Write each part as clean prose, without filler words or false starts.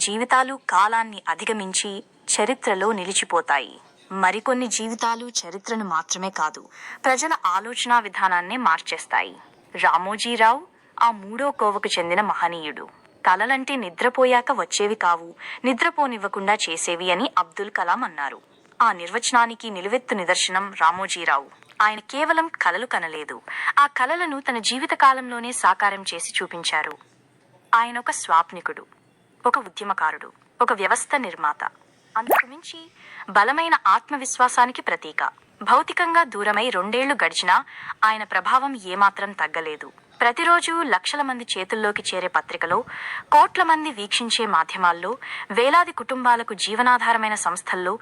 జీవితాలు కాలాన్ని అధిగమించి చరిత్రలో నిలిచిపోతాయి. మరికొన్ని జీవితాలు చరిత్రను మాత్రమే కాదు, ప్రజల ఆలోచనా విధానాన్నే మార్చేస్తాయి. రామోజీరావు ఆ మూడో కోవకు చెందిన మహనీయుడు. కలలంటే నిద్రపోయాక వచ్చేవి కావు, నిద్రపోనివ్వకుండా చేసేవి అని అబ్దుల్ కలాం అన్నారు. ఆ నిర్వచనానికి నిలువెత్తు నిదర్శనం రామోజీరావు. ఆయన కేవలం కలలు కనలేదు, ఆ కలలను తన జీవిత కాలంలోనే సాకారం చేసి చూపించారు. ఆయన ఒక స్వాప్నికుడు, ఒక ఉద్యమకారుడు, ఒక వ్యవస్థ నిర్మాత, అంతకు మించి బలమైన ఆత్మవిశ్వాసానికి ప్రతీక. భౌతికంగా దూరమై 2 ఏళ్లు గడిచినా ఆయన ప్రభావం ఏమాత్రం తగ్గలేదు. ప్రతిరోజు లక్షల మంది చేతుల్లోకి చేరే పత్రికలో, కోట్ల మంది వీక్షించే మాధ్యమాల్లో, వేలాది కుటుంబాలకు జీవనాధారమైన సంస్థల్లో,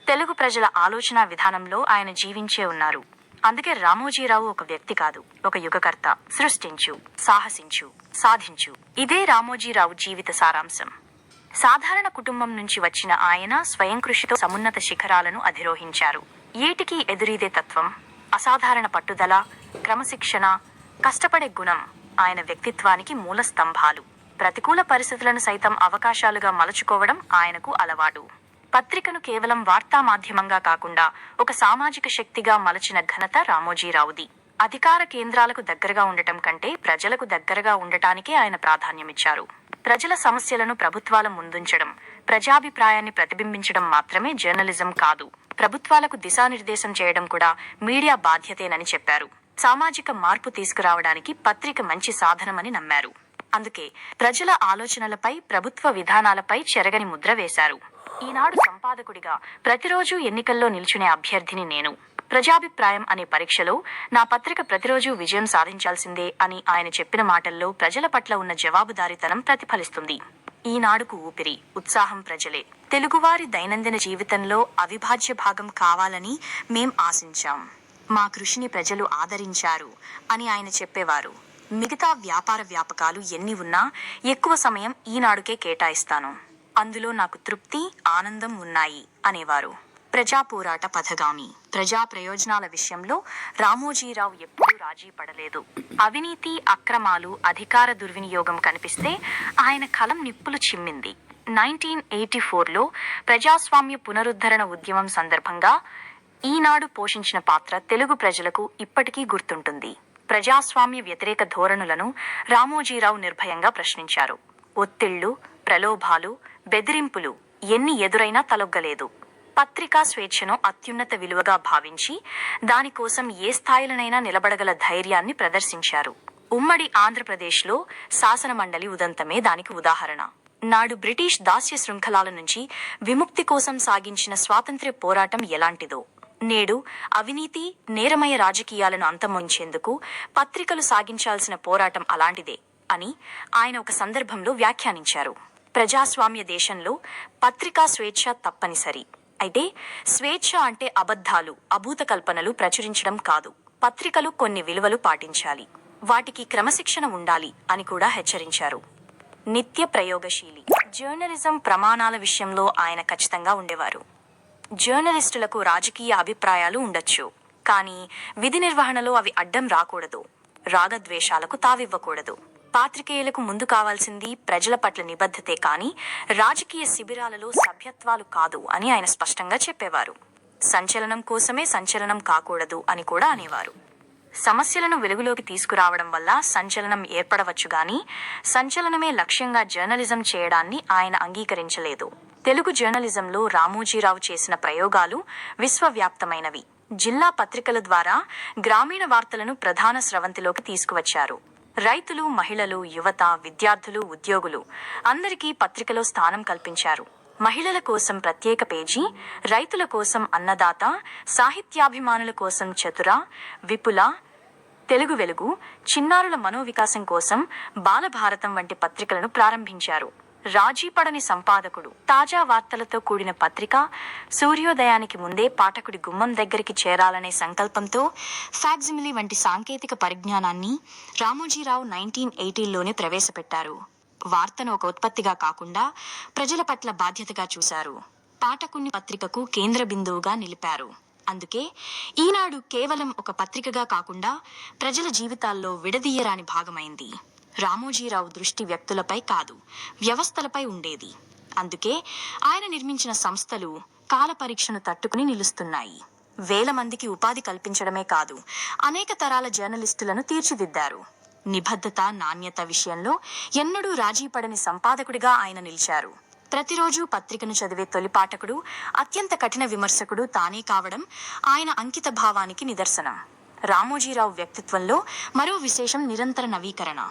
తెలుగు ప్రజల ఆలోచనా విధానంలో ఆయన జీవించే ఉన్నారు. అందుకే రామోజీరావు ఒక వ్యక్తి కాదు, ఒక యుగకర్త. సృష్టించు, సాహసించు, సాధించు, ఇదే రామోజీరావు జీవిత సారాంశం. సాధారణ కుటుంబం నుంచి వచ్చిన ఆయన స్వయం కృషితో సమున్నత శిఖరాలను అధిరోహించారు. ఏటికి ఎదురీదే తత్వం, అసాధారణ పట్టుదల, క్రమశిక్షణ, కష్టపడే గుణం ఆయన వ్యక్తిత్వానికి మూల స్తంభాలు. ప్రతికూల పరిస్థితులను సైతం అవకాశాలుగా మలుచుకోవడం ఆయనకు అలవాటు. పత్రికను కేవలం వార్తా మాధ్యమంగా కాకుండా ఒక సామాజిక శక్తిగా మలచిన ఘనత రామోజీరావుది. అధికార కేంద్రాలకు దగ్గరగా ఉండటం కంటే ప్రజలకు దగ్గరగా ఉండటానికే ఆయన ప్రాధాన్యమిచ్చారు. ప్రజల సమస్యలను ప్రభుత్వాల ముందుంచడం, ప్రజాభిప్రాయాన్ని ప్రతిబింబించడం మాత్రమే జర్నలిజం కాదు, ప్రభుత్వాలకు దిశానిర్దేశం చేయడం కూడా మీడియా బాధ్యతేనని చెప్పారు. సామాజిక మార్పు తీసుకురావడానికి పత్రిక మంచి సాధనమని నమ్మారు. అందుకే ప్రజల ఆలోచనలపై, ప్రభుత్వ విధానాలపై చెరగని ముద్ర వేశారు. ఈనాడు సంపాదకుడిగా ప్రతిరోజు ఎన్నికల్లో నిల్చునే అభ్యర్థిని నేను. ప్రజాభిప్రాయం అనే పరీక్షలో నా పత్రిక ప్రతిరోజు విజయం సాధించాల్సిందే అని ఆయన చెప్పిన మాటల్లో ప్రజల పట్ల ఉన్న జవాబుదారీతనం ప్రతిఫలిస్తుంది. ఈనాడుకు ఊపిరి, ఉత్సాహం ప్రజలే. తెలుగువారి దైనందిన జీవితంలో అవిభాజ్య భాగం కావాలని మేం ఆశించాం. మా కృషిని ప్రజలు ఆదరించారు అని ఆయన చెప్పేవారు. మిగతా వ్యాపార వ్యాపకాలు ఎన్ని ఉన్నా ఎక్కువ సమయం ఈనాడుకే కేటాయిస్తాను, అందులో నాకు తృప్తి, ఆనందం ఉన్నాయి అనేవారు. ప్రజా పోరాట పథగామి. ప్రజా ప్రయోజనాల విషయంలో రామోజీరావు ఎప్పుడూ రాజీ పడలేదు. అవినీతి, అక్రమాలు, అధికార దుర్వినియోగం కనిపిస్తే ఆయన కలం నిప్పులు చిమ్మింది. 1984లో ప్రజాస్వామ్య పునరుద్ధరణ ఉద్యమం సందర్భంగా ఈనాడు పోషించిన పాత్ర తెలుగు ప్రజలకు ఇప్పటికీ గుర్తుంటుంది. ప్రజాస్వామ్య వ్యతిరేక ధోరణులను రామోజీరావు నిర్భయంగా ప్రశ్నించారు. ఒత్తిళ్లు, ప్రలోభాలు, బెదిరింపులు ఎన్ని ఎదురైనా తలొగ్గలేదు. పత్రికా స్వేచ్ఛను అత్యున్నత విలువగా భావించి దానికోసం ఏ స్థాయిలనైనా నిలబడగల ధైర్యాన్ని ప్రదర్శించారు. ఉమ్మడి ఆంధ్రప్రదేశ్లో శాసనమండలి ఉదంతమే దానికి ఉదాహరణ. నాడు బ్రిటిష్ దాస్య శృంఖలాల నుంచి విముక్తి కోసం సాగించిన స్వాతంత్ర్య పోరాటం ఎలాంటిదో, నేడు అవినీతి, నేరమయ రాజకీయాలను అంతమొంచేందుకు పత్రికలు సాగించాల్సిన పోరాటం అలాంటిదే అని ఆయన ఒక సందర్భంలో వ్యాఖ్యానించారు. ప్రజాస్వామ్య దేశంలో పత్రికా స్వేచ్ఛ తప్పనిసరి. అయితే స్వేచ్ఛ అంటే అబద్ధాలు, అభూత కల్పనలు ప్రచురించడం కాదు. పత్రికలు కొన్ని విలువలు పాటించాలి, వాటికి క్రమశిక్షణ ఉండాలి అని కూడా హెచ్చరించారు. నిత్య ప్రయోగశీలి. జర్నలిజం ప్రమాణాల విషయంలో ఆయన ఖచ్చితంగా ఉండేవారు. జర్నలిస్టులకు రాజకీయ అభిప్రాయాలు ఉండొచ్చు, కానీ విధి నిర్వహణలో అవి అడ్డం రాకూడదు. రాగద్వేషాలకు తావివ్వకూడదు. పాత్రికేయులకు ముందు కావాల్సింది ప్రజల పట్ల నిబద్ధతే కానీ రాజకీయ శిబిరాలలో సభ్యత్వాలు కాదు అని ఆయన స్పష్టంగా చెప్పేవారు. సంచలనం కోసమే సంచలనం కాకూడదు అని కూడా అనేవారు. సమస్యలను వెలుగులోకి తీసుకురావడం వల్ల సంచలనం ఏర్పడవచ్చు గాని సంచలనమే లక్ష్యంగా జర్నలిజం చేయడాన్ని ఆయన అంగీకరించలేదు. తెలుగు జర్నలిజంలో రామోజీరావు చేసిన ప్రయోగాలు విశ్వవ్యాప్తమైనవి. జిల్లా పత్రికల ద్వారా గ్రామీణ వార్తలను ప్రధాన స్రవంతిలోకి తీసుకువచ్చారు. రైతులు, మహిళలు, యువత, విద్యార్థులు, ఉద్యోగులు అందరికీ పత్రికలో స్థానం కల్పించారు. మహిళల కోసం ప్రత్యేక పేజీ, రైతుల కోసం అన్నదాత, సాహిత్యాభిమానుల కోసం చతుర, విపుల, తెలుగు వెలుగు, చిన్నారుల మనోవికాసం కోసం బాలభారతం వంటి పత్రికలను ప్రారంభించారు. రాజీపడని సంపాదకుడు. తాజా వార్తలతో కూడిన పత్రిక సూర్యోదయానికి ముందే పాఠకుడి గుమ్మం దగ్గరికి చేరాలనే సంకల్పంతో ఫ్యాక్సిమిలీ వంటి సాంకేతిక పరిజ్ఞానాన్ని రామోజీరావు 1980లోనే ప్రవేశపెట్టారు. వార్తను ఒక ఉత్పత్తిగా కాకుండా ప్రజల పట్ల బాధ్యతగా చూశారు. పాఠకుని పత్రికకు కేంద్ర బిందువుగా నిలిపారు. అందుకే ఈనాడు కేవలం ఒక పత్రికగా కాకుండా ప్రజల జీవితాల్లో విడదీయరాని భాగమైంది. రామోజీరావు దృష్టి వ్యక్తులపై కాదు, వ్యవస్థలపై ఉండేది. అందుకే ఆయన నిర్మించిన సంస్థలు కాల పరీక్షను తట్టుకుని నిలుస్తున్నాయి. వేల మందికి ఉపాధి కల్పించడమే కాదు, అనేక తరాల జర్నలిస్టులను తీర్చిదిద్దారు. నిబద్ధత, నాణ్యత విషయంలో ఎన్నడూ రాజీపడని సంపాదకుడిగా ఆయన నిలిచారు. ప్రతిరోజు పత్రికను చదివే తొలి పాఠకుడు, అత్యంత కఠిన విమర్శకుడు తానే కావడం ఆయన అంకిత భావానికి నిదర్శనం. రామోజీరావు వ్యక్తిత్వంలో మరో విశేషం నిరంతర నవీకరణ.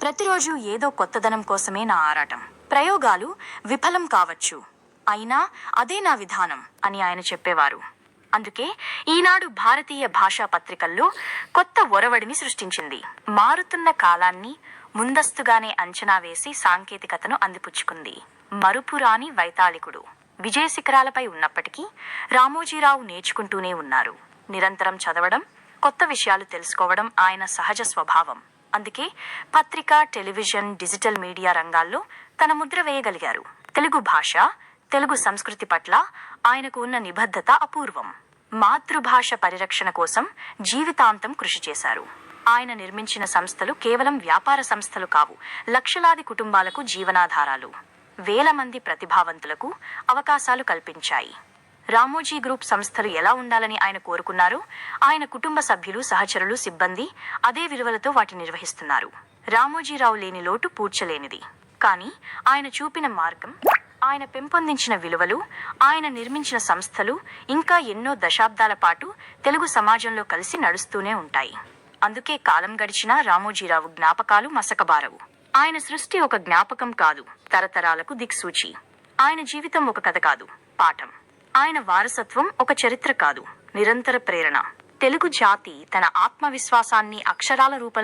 ప్రతిరోజు ఏదో కొత్తదనం కోసమే నా ఆరాటం. ప్రయోగాలు విఫలం కావచ్చు, అయినా అదే నా విధానం అని ఆయన చెప్పేవారు. అందుకే ఈనాడు భారతీయ భాషా పత్రికల్లో కొత్త ఒరవడిని సృష్టించింది. మారుతున్న కాలాన్ని ముందస్తుగానే అంచనా వేసి సాంకేతికతను అందిపుచ్చుకుంది. మరుపురాని వైతాళికుడు. విజయ శిఖరాలపై ఉన్నప్పటికీ రామోజీరావు నేర్చుకుంటూనే ఉన్నారు. నిరంతరం చదవడం, కొత్త విషయాలు తెలుసుకోవడం ఆయన సహజ స్వభావం. అందుకే పత్రిక, టెలివిజన్, డిజిటల్ మీడియా రంగాల్లో తన ముద్ర వేయగలిగారు. తెలుగు భాష, తెలుగు సంస్కృతి పట్ల ఆయనకు ఉన్న నిబద్ధత అపూర్వం. మాతృభాష పరిరక్షణ కోసం జీవితాంతం కృషి చేశారు. ఆయన నిర్మించిన సంస్థలు కేవలం వ్యాపార సంస్థలు కావు, లక్షలాది కుటుంబాలకు జీవనాధారాలు. వేల మంది ప్రతిభావంతులకు అవకాశాలు కల్పించాయి. రామోజీ గ్రూప్ సంస్థలు ఎలా ఉండాలని ఆయన కోరుకున్నారో, ఆయన కుటుంబ సభ్యులు, సహచరులు, సిబ్బంది అదే విలువలతో వాటిని నిర్వహిస్తున్నారు. రామోజీరావు లేని లోటు పూడ్చలేనిది. కానీ ఆయన చూపిన మార్గం, ఆయన పెంపొందించిన విలువలు, ఆయన నిర్మించిన సంస్థలు ఇంకా ఎన్నో దశాబ్దాల పాటు తెలుగు సమాజంలో కలిసి నడుస్తూనే ఉంటాయి. అందుకే కాలం గడిచినా రామోజీరావు జ్ఞాపకాలు మసకబారవు. ఆయన సృష్టి ఒక జ్ఞాపకం కాదు, తరతరాలకు దిక్సూచి. ఆయన జీవితం ఒక కథ కాదు, పాఠం. ఆయన వారసత్వం ఒక చరిత్ర కాదు, నిరంతర ప్రేరణ. తెలుగు జాతి తన ఆత్మవిశ్వాసాన్ని అక్షరాల రూపంలో